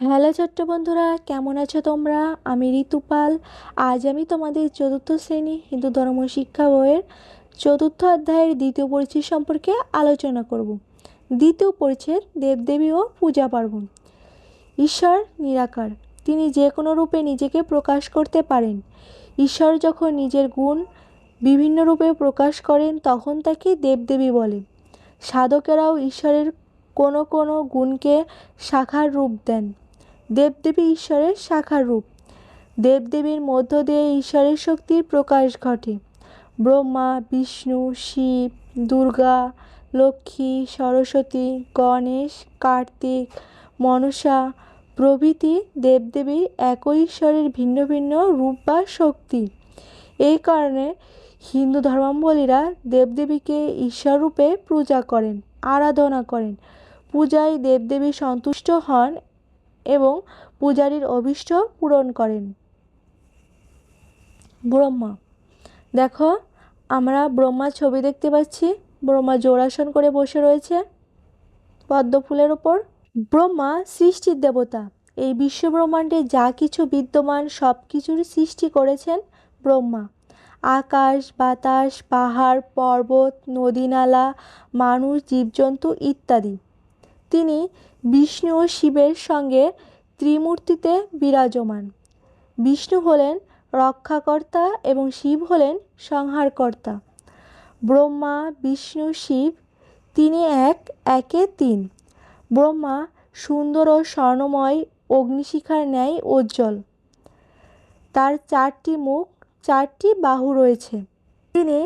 Hello ছোট্ট বন্ধুরা, কেমন আছো তোমরা? আমি ঋতুপাল। আজ আমি তোমাদের চতুর্থ শ্রেণী হিন্দু ধর্ম শিক্ষা বইয়ের চতুর্থ অধ্যায়ের দ্বিতীয় পরিচ্ছেদ সম্পর্কে আলোচনা করব। দ্বিতীয় পরিচ্ছেদ দেবদেবী ও পূজা পার্বণ। ঈশ্বর নিরাকার, তিনি যে কোনো রূপে নিজেকে প্রকাশ করতে পারেন। ঈশ্বর যখন নিজের গুণ বিভিন্ন রূপে প্রকাশ করেন তখন তাকে দেবদেবী বলে। সাধকেরাও ঈশ্বরের কোনো কোনো গুণকে শাখার রূপ দেন। দেবদেবী ঈশ্বরের শাখার রূপ। দেবদেবীর মধ্য দিয়ে ঈশ্বরের শক্তির প্রকাশ ঘটে। ব্রহ্মা, বিষ্ণু, শিব, দুর্গা, লক্ষ্মী, সরস্বতী, গণেশ, কার্তিক, মনসা প্রভৃতি দেবদেবী একই ঈশ্বরের ভিন্ন ভিন্ন রূপ বা শক্তি। এই কারণে হিন্দু ধর্মাবলম্বীরা দেবদেবীকে ঈশ্বররূপে পূজা করেন, আরাধনা করেন। পূজায় দেবদেবী সন্তুষ্ট হন এবং পূজারীর অভীষ্ট পূরণ করেন। ব্রহ্মা, দেখো আমরা ব্রহ্মার ছবি দেখতে পাচ্ছি। ব্রহ্মা জোড়াসন করে বসে রয়েছে পদ্ম ফুলের ওপর। ব্রহ্মা সৃষ্টির দেবতা। এই বিশ্ব ব্রহ্মাণ্ডে যা কিছু বিদ্যমান সব কিছুর সৃষ্টি করেছেন ব্রহ্মা। আকাশ, বাতাস, পাহাড়, পর্বত, নদীনালা, মানুষ, জীবজন্তু ইত্যাদি। তিনি বিষ্ণু ও শিবের সঙ্গে ত্রিমূর্তিতে বিরাজমান। বিষ্ণু হলেন রক্ষাকর্তা এবং শিব হলেন সংহারকর্তা। ব্রহ্মা, বিষ্ণু, শিব তিনি এক, একে তিন। ব্রহ্মা সুন্দর ও স্বর্ণময় অগ্নিশিখার ন্যায় উজ্জ্বল। তার 4টি মুখ, 4টি বাহু রয়েছে। তিনি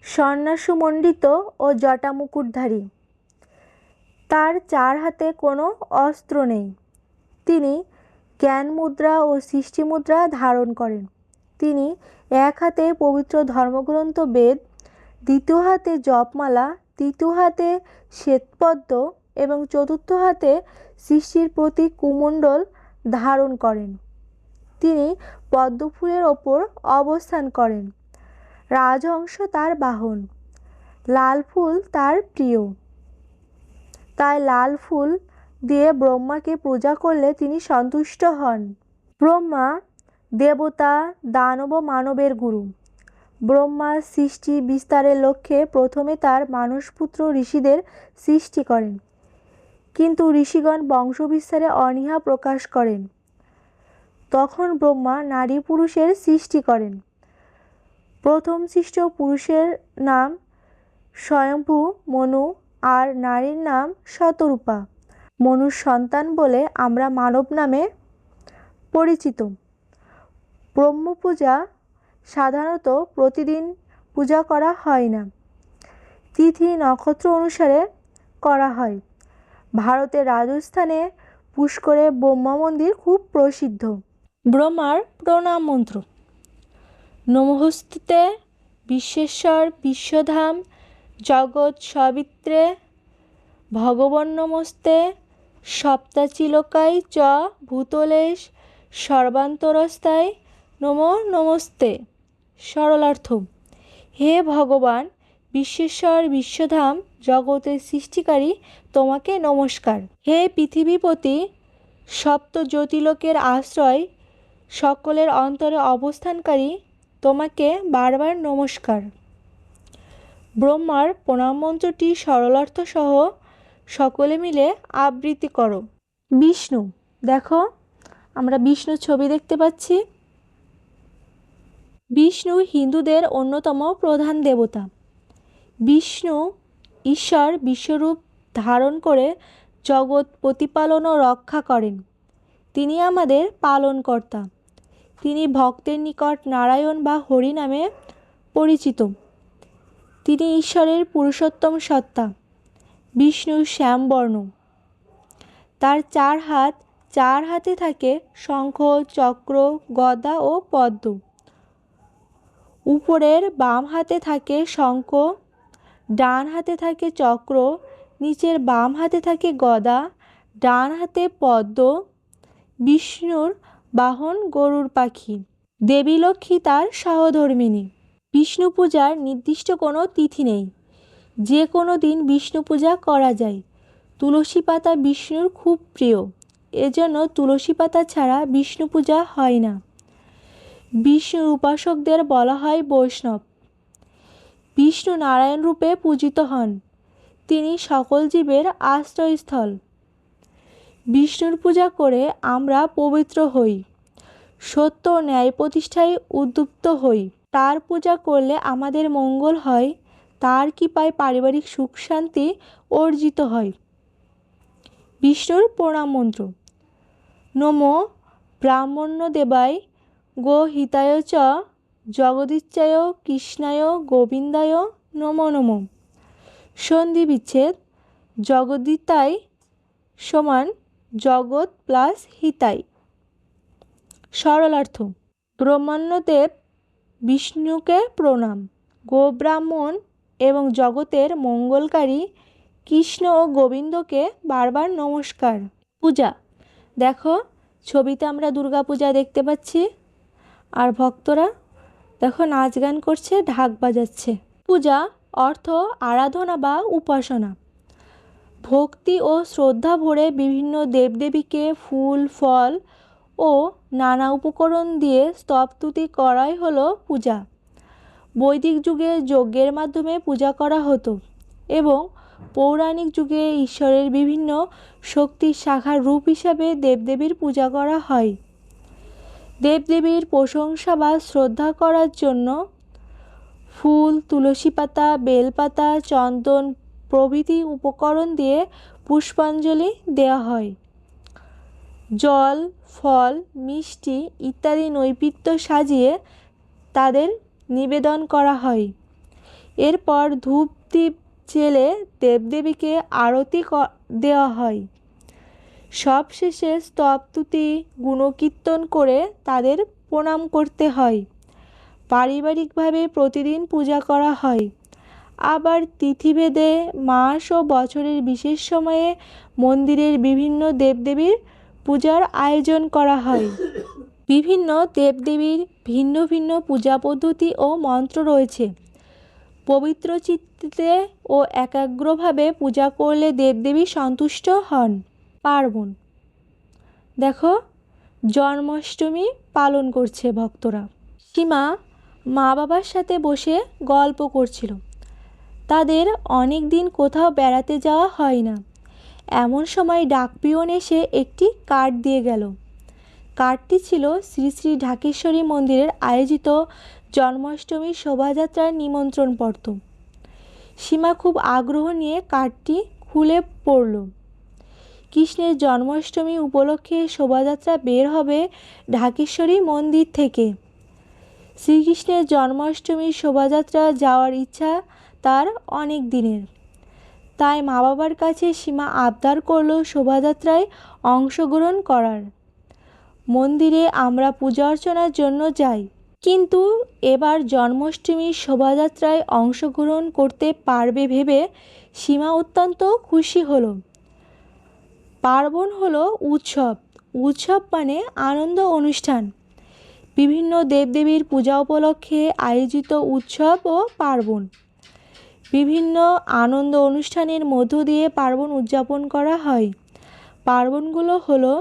সন্ন্যাসমণ্ডিত ও জটামুকুটধারী। তার 4 হাতে কোনো অস্ত্র নেই। তিনি জ্ঞান মুদ্রা ও সৃষ্টি মুদ্রা ধারণ করেন। তিনি এক হাতে পবিত্র ধর্মগ্রন্থ বেদ, দ্বিতীয় হাতে জপমালা, তৃতীয় হাতে শ্বেতপদ্ম এবং চতুর্থ হাতে সৃষ্টির প্রতীক কুমণ্ডল ধারণ করেন। তিনি পদ্মফুলের ওপর অবস্থান করেন। রাজহংস তার বাহন। লাল ফুল তার প্রিয়। তাই লাল ফুল দিয়ে ব্রহ্মাকে পূজা করলে তিনি সন্তুষ্ট হন। ব্রহ্মা দেবতা, দানব ও মানবের গুরু। ব্রহ্মা সৃষ্টি বিস্তারের লক্ষ্যে প্রথমে তার মানসপুত্র ঋষিদের সৃষ্টি করেন, কিন্তু ঋষিগণ বংশবিস্তারে অনীহা প্রকাশ করেন। তখন ব্রহ্মা নারী পুরুষের সৃষ্টি করেন। প্রথম সৃষ্ট পুরুষের নাম স্বয়ম্ভু মনু আর নারীর নাম শতরূপা। মনুর সন্তান বলে আমরা মানব নামে পরিচিত। ব্রহ্ম পূজা সাধারণত প্রতিদিন পূজা করা হয় না, তিথি নক্ষত্র অনুসারে করা হয়। ভারতের রাজস্থানে পুষ্করে ব্রহ্মা মন্দির খুব প্রসিদ্ধ। ব্রহ্মার প্রণাম মন্ত্র: নমস্তুতে বিশ্বেশ্বর বিশ্বধাম জগৎ সবিত্রে ভগবন নমস্তে সপ্তাচিলোকায় চ ভূতলেশ সর্বান্তরস্থায় নমো নমস্তে। সরলার্থ: হে ভগবান বিশ্বেশ্বর বিশ্বধাম জগতের সৃষ্টিকারী, তোমাকে নমস্কার। হে পৃথিবীপতি সপ্ত জ্যোতিলোকের আশ্রয়, সকলের অন্তরে অবস্থানকারী, তোমাকে বারবার নমস্কার। ব্রহ্মার প্রণাম মন্ত্রটি সরলার্থ সহ সকলে মিলে আবৃত্তি করো। বিষ্ণু, দেখো আমরা বিষ্ণুর ছবি দেখতে পাচ্ছি। বিষ্ণু হিন্দুদের অন্যতম প্রধান দেবতা। বিষ্ণু ঈশ্বর বিশ্বরূপ ধারণ করে জগৎ প্রতিপালন ও রক্ষা করেন। তিনি আমাদের পালনকর্তা। তিনি ভক্তের নিকট নারায়ণ বা হরি নামে পরিচিত। তিনি ঈশ্বরের পুরুষোত্তম সত্তা। বিষ্ণু শ্যামবর্ণ। তার 4 হাত, 4 হাতে থাকে শঙ্খ, চক্র, গদা ও পদ্ম। উপরের বাম হাতে থাকে শঙ্খ, ডান হাতে থাকে চক্র, নিচের বাম হাতে থাকে গদা, ডান হাতে পদ্ম। বিষ্ণুর বাহন গরুর পাখি। দেবী লক্ষ্মী তার সহধর্মিণী। বিষ্ণু পূজার নির্দিষ্ট কোনো তিথি নেই, যে কোনো দিন বিষ্ণু পূজা করা যায়। তুলসী পাতা বিষ্ণুর খুব প্রিয়। এজন্য তুলসী পাতা ছাড়া বিষ্ণু পূজা হয় না। বিষ্ণুর উপাসকদের বলা হয় বৈষ্ণব। বিষ্ণু নারায়ণ রূপে পূজিত হন। তিনি সকল জীবের আশ্রয়স্থল। বিষ্ণুর পূজা করে আমরা পবিত্র হই, সত্য ও ন্যায় প্রতিষ্ঠায় উদ্যুক্ত হই। তার পূজা করলে আমাদের মঙ্গল হয়, তার কৃপায় পারিবারিক সুখ শান্তি অর্জিত হয়। বিষ্ণুর প্রণাম মন্ত্র: নমো ব্রাহ্মণ্য দেবায় গো হিতায় চ জগদীচ্ছায় কৃষ্ণায় গোবিন্দায় নমো নমঃ। সন্ধি বিচ্ছেদ: জগদ্দিতায় সমান জগৎ প্লাস হিতাই। সরলার্থ: ব্রহ্মণ্যদেব বিষ্ণুকে প্রণাম, গোব্রাহ্মণ এবং জগতের মঙ্গলকারী কৃষ্ণ ও গোবিন্দকে বারবার নমস্কার। পূজা: দেখো ছবিতে আমরা দুর্গা পূজা দেখতে পাচ্ছি, আর ভক্তরা দেখো নাচ গান করছে, ঢাক বাজাচ্ছে। পূজা অর্থ আরাধনা বা উপাসনা। ভক্তি ও শ্রদ্ধা ভরে বিভিন্ন দেবদেবীকে ফুল ফল ও নানা উপকরণ দিয়ে স্তবস্তুতি করাই হলো পূজা। বৈদিক যুগে যজ্ঞের মাধ্যমে পূজা করা হতো এবং পৌরাণিক যুগে ঈশ্বরের বিভিন্ন শক্তির শাখার রূপ হিসাবে দেবদেবীর পূজা করা হয়। দেবদেবীর প্রশংসা বা শ্রদ্ধা করার জন্য ফুল, তুলসী পাতা, বেলপাতা, চন্দন প্রভৃতি উপকরণ দিয়ে পুষ্পাঞ্জলি দেওয়া হয়। জল, ফল, মিষ্টি ইত্যাদি নৈবেদ্য সাজিয়ে তাদের নিবেদন করা হয়। এরপর ধূপ দ্বীপ জেলে দেবদেবীকে আরতি দেওয়া হয়। সবশেষে স্তবস্তুতি গুণকীর্তন করে তাদের প্রণাম করতে হয়। পারিবারিকভাবে প্রতিদিন পূজা করা হয়। আবার তিথিভেদে মাস ও বছরের বিশেষ সময়ে মন্দিরের বিভিন্ন দেবদেবীর পূজার আয়োজন করা হয়। বিভিন্ন দেবদেবীর ভিন্ন ভিন্ন পূজা পদ্ধতি ও মন্ত্র রয়েছে। পবিত্র চিত্তে ও একাগ্রভাবে পূজা করলে দেবদেবী সন্তুষ্ট হন। পার্বণ: দেখো জন্মাষ্টমী পালন করছে ভক্তরা। সীমা মা বাবার সাথে বসে গল্প করছিল। তাদের অনেক দিন কোথাও বেড়াতে যাওয়া হয় না। এমন সময় ডাকপিয়ন এসে একটি কার্ড দিয়ে গেল। কার্ডটি ছিল শ্রী শ্রী ঢাকেশ্বরী মন্দিরের আয়োজিত জন্মাষ্টমীর শোভাযাত্রার নিমন্ত্রণপত্র। সীমা খুব আগ্রহ নিয়ে কার্ডটি খুলে পড়ল। কৃষ্ণের জন্মাষ্টমী উপলক্ষে শোভাযাত্রা বের হবে ঢাকেশ্বরী মন্দির থেকে। শ্রীকৃষ্ণের জন্মাষ্টমীর শোভাযাত্রা যাওয়ার ইচ্ছা তার অনেক দিনের। তাই মা বাবার কাছে সীমা আবদার করল শোভাযাত্রায় অংশগ্রহণ করার। মন্দিরে আমরা পূজা অর্চনার জন্য যাই, কিন্তু এবার জন্মাষ্টমীর শোভাযাত্রায় অংশগ্রহণ করতে পারবে ভেবে সীমা অত্যন্ত খুশি হলো। পার্বণ হলো উৎসব। উৎসব মানে আনন্দ অনুষ্ঠান। বিভিন্ন দেবদেবীর পূজা উপলক্ষে আয়োজিত উৎসব ও পার্বণ। বিভিন্ন আনন্দ অনুষ্ঠানের মধ্য দিয়ে পার্বণ উদযাপন করা হয়। পার্বণগুলো হলো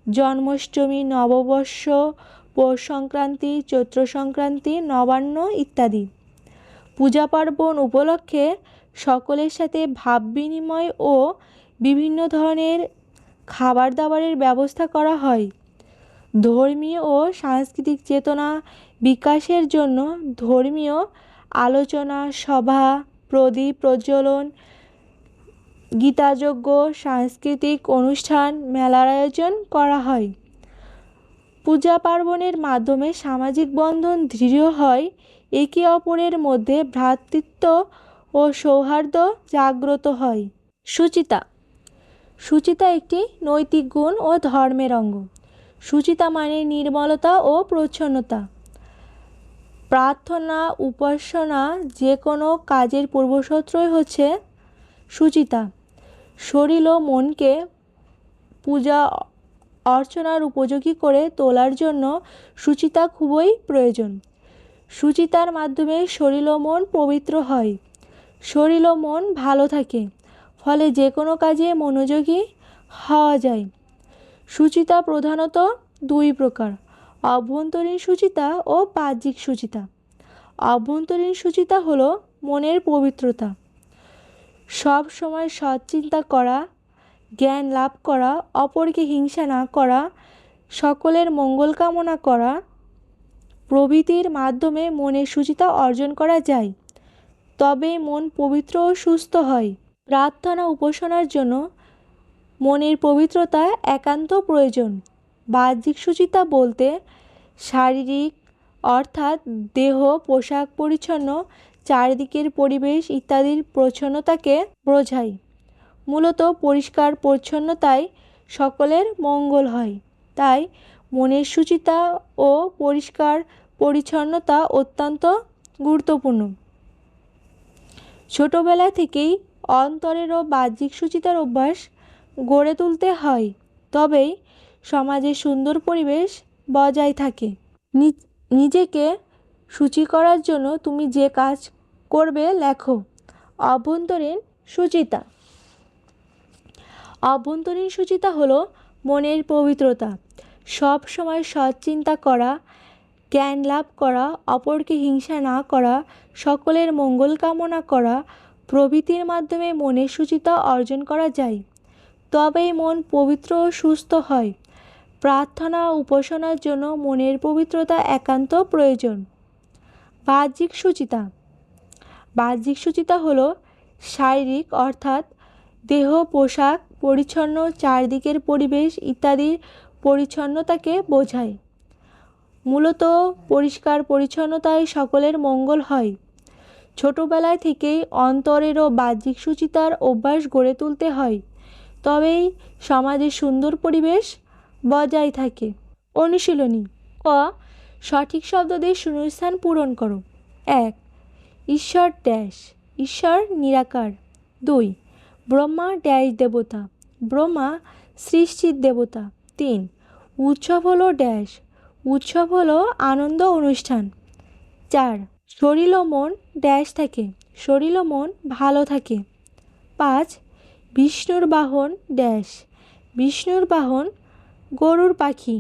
জন্মাষ্টমী, নববর্ষ, পৌষ সংক্রান্তি, চৈত্র সংক্রান্তি, নবান্ন ইত্যাদি। পূজা পার্বণ উপলক্ষে সকলের সাথে ভাব বিনিময় ও বিভিন্ন ধরনের খাবার দাবারের ব্যবস্থা করা হয়। ধর্মীয় ও সাংস্কৃতিক চেতনা বিকাশের জন্য ধর্মীয় আলোচনা সভা, প্রদীপ প্রজ্বলন, গীতাযজ্ঞ, সাংস্কৃতিক অনুষ্ঠান, মেলার আয়োজন করা হয়। পূজা পার্বণের মাধ্যমে সামাজিক বন্ধন দৃঢ় হয়, একে অপরের মধ্যে ভ্রাতৃত্ব ও সৌহার্দ্য জাগ্রত হয়। সুচিতা: সুচিতা একটি নৈতিক গুণ ও ধর্মের অঙ্গ। সুচিতা মানে নির্মলতা ও প্রচ্ছন্নতা। প্রার্থনা, উপাসনা যে কোনো কাজের পূর্বশর্তই হচ্ছে সুচিতা। শরীর ও মনকে পূজা অর্চনার উপযোগী করে তোলার জন্য সুচিতা খুবই প্রয়োজন। সুচিতার মাধ্যমে শরীর ও মন পবিত্র হয়, শরীর ও মন ভালো থাকে, ফলে যে কোনো কাজে মনোযোগী হওয়া যায়। সুচিতা প্রধানত দুই প্রকার, অভ্যন্তরীণ সুচিতা ও বাহ্যিক সুচিতা। অভ্যন্তরীণ সুচিতা হলো মনের পবিত্রতা, সব সময় সৎ চিন্তা করা, জ্ঞান লাভ করা, অপরকে হিংসা না করা, সকলের মঙ্গল কামনা করা প্রভৃতির মাধ্যমে মনের সুচিতা অর্জন করা যায়, তবে মন পবিত্র ও সুস্থ হয়। প্রার্থনা উপাসনার জন্য মনের পবিত্রতা একান্ত প্রয়োজন। বাহ্যিক সুচিতা বলতে শারীরিক অর্থাৎ দেহ, পোশাক পরিচ্ছন্ন, চারিদিকের পরিবেশ ইত্যাদির প্রচ্ছন্নতাকে বোঝায়। মূলত পরিষ্কার পরিচ্ছন্নতায় সকলের মঙ্গল হয়, তাই মনের সুচিতা ও পরিষ্কার পরিচ্ছন্নতা অত্যন্ত গুরুত্বপূর্ণ। ছোটবেলা থেকেই অন্তরের ও বাহ্যিক সুচিতার অভ্যাস গড়ে তুলতে হয়, তবেই সমাজে সুন্দর পরিবেশ বজায় থাকে। নিজেকে শুচি করার জন্য তুমি যে কাজ করবে লেখো। অভ্যন্তরীণ সুচিতা। অভ্যন্তরীণ সুচিতা হলো মনের পবিত্রতা, সব সময় সৎ চিন্তা করা, জ্ঞান লাভ করা, অপরকে হিংসা না করা, সকলের মঙ্গল কামনা করা প্রভৃতির মাধ্যমে মনের সুচিতা অর্জন করা যায়, তবেই মন পবিত্র ও সুস্থ হয়। প্রার্থনা উপাসনার জন্য মনের পবিত্রতা একান্ত প্রয়োজন। বাহ্যিক সুচিতা। বাহ্যিক সুচিতা হলো শারীরিক অর্থাৎ দেহ, পোশাক পরিচ্ছন্ন, চারদিকের পরিবেশ ইত্যাদির পরিচ্ছন্নতাকে বোঝায়। মূলত পরিষ্কার পরিচ্ছন্নতায় সকলের মঙ্গল হয়। ছোটবেলায় থেকেই অন্তরের ও বাহ্যিক সুচিতার অভ্যাস গড়ে তুলতে হয়, তবেই সমাজে সুন্দর পরিবেশ বজায় থাকে। অনুশীলনী। ক, সঠিক শব্দ দিয়ে শূন্যস্থান পূরণ করো। 1. ঈশ্বর ড্যাশ, ঈশ্বর নিরাকার। 2. ব্রহ্মা ড্যাশ দেবতা, ব্রহ্মা সৃষ্টির দেবতা। 3. উৎসব হলো ড্যাশ, উৎসব হলো আনন্দ অনুষ্ঠান। 4. শরীর ও মন ড্যাশ থাকে, শরীর ও মন ভালো থাকে। 5. বিষ্ণুর বাহন ড্যাশ, বিষ্ণুর বাহন গরুর পাখি।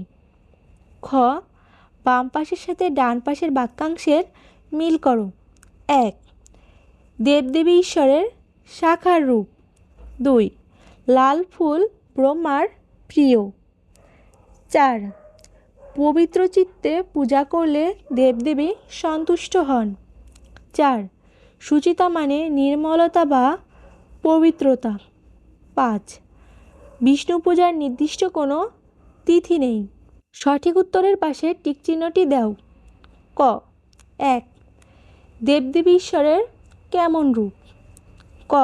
খ, বাম পাশের সাথে ডান পাশের বাক্যাংশের মিল করো। 1. দেবদেবী ঈশ্বরের সাকার রূপ। 2. লাল ফুল ব্রহ্মার প্রিয়। 4. পবিত্র চিত্তে পূজা করলে দেবদেবী সন্তুষ্ট হন। 4. সুচিতা মানে নির্মলতা বা পবিত্রতা। 5. বিষ্ণু পূজার নির্দিষ্ট কোনো তিথি নেই। সঠিক উত্তরের পাশে টিক চিহ্নটি দাও। ক, 1. দেবদেবী ঈশ্বরের কেমন রূপ? ক,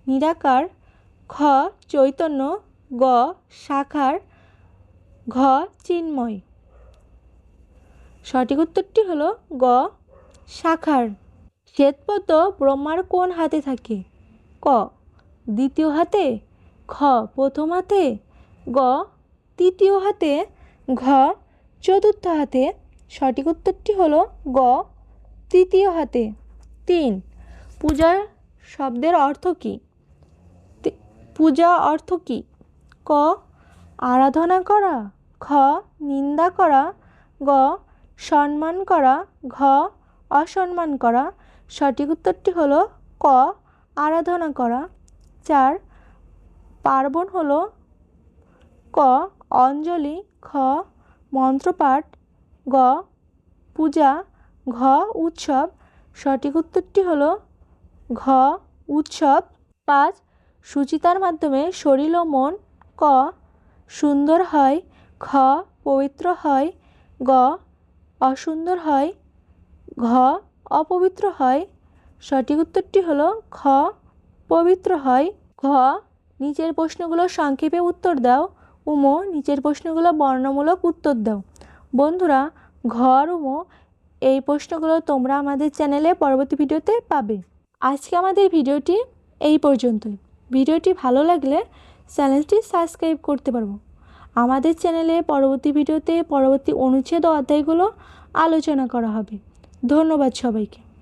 নিরাকার। খ, চৈতন্য। গ, সাকার। ঘ, চিন্ময়। সঠিক উত্তরটি হলো গ, সাকার। শ্বেতপদ্ম ব্রহ্মার কোন হাতে থাকে? ক, দ্বিতীয় হাতে। খ, প্রথম হাতে। গ, তৃতীয় হাতে। ঘ, চতুর্থ হাতে। সঠিক উত্তরটি হলো গ, তৃতীয় হাতে। 3. পূজা শব্দের অর্থ কী? পূজা অর্থ কী? ক, আরাধনা করা। খ, নিন্দা করা। গ, সম্মান করা। ঘ, অসম্মান করা। সঠিক উত্তরটি হলো ক, আরাধনা করা। 4. পার্বণ হলো ক, অঞ্জলি। খ, মন্ত্রপাঠ। গ, পূজা। ঘ, উৎসব। সঠিক উত্তরটি হলো ঘ, উৎসব। 5. সুচিতার মাধ্যমে শরীর ও মন ক, সুন্দর হয়। খ, পবিত্র হয়। গ, অসুন্দর হয়। ঘ, অপবিত্র হয়। সঠিক উত্তরটি হলো খ, পবিত্র হয়। ঘ, নিচের প্রশ্নগুলো সংক্ষেপে উত্তর দাও। উম, নিচের প্রশ্নগুলো বর্ণমূলক উত্তর দাও। বন্ধুরা, ঘ আর উম এই প্রশ্নগুলো তোমরা আমাদের চ্যানেলে পরবর্তী ভিডিওতে পাবে। আজকে আমাদের ভিডিওটি এই পর্যন্তই। ভিডিওটি ভালো লাগলে চ্যানেলটি সাবস্ক্রাইব করতে পারবো। আমাদের চ্যানেলে পরবর্তী ভিডিওতে পরবর্তী অনুচ্ছেদ ও অধ্যায়গুলো আলোচনা করা হবে। ধন্যবাদ সবাইকে।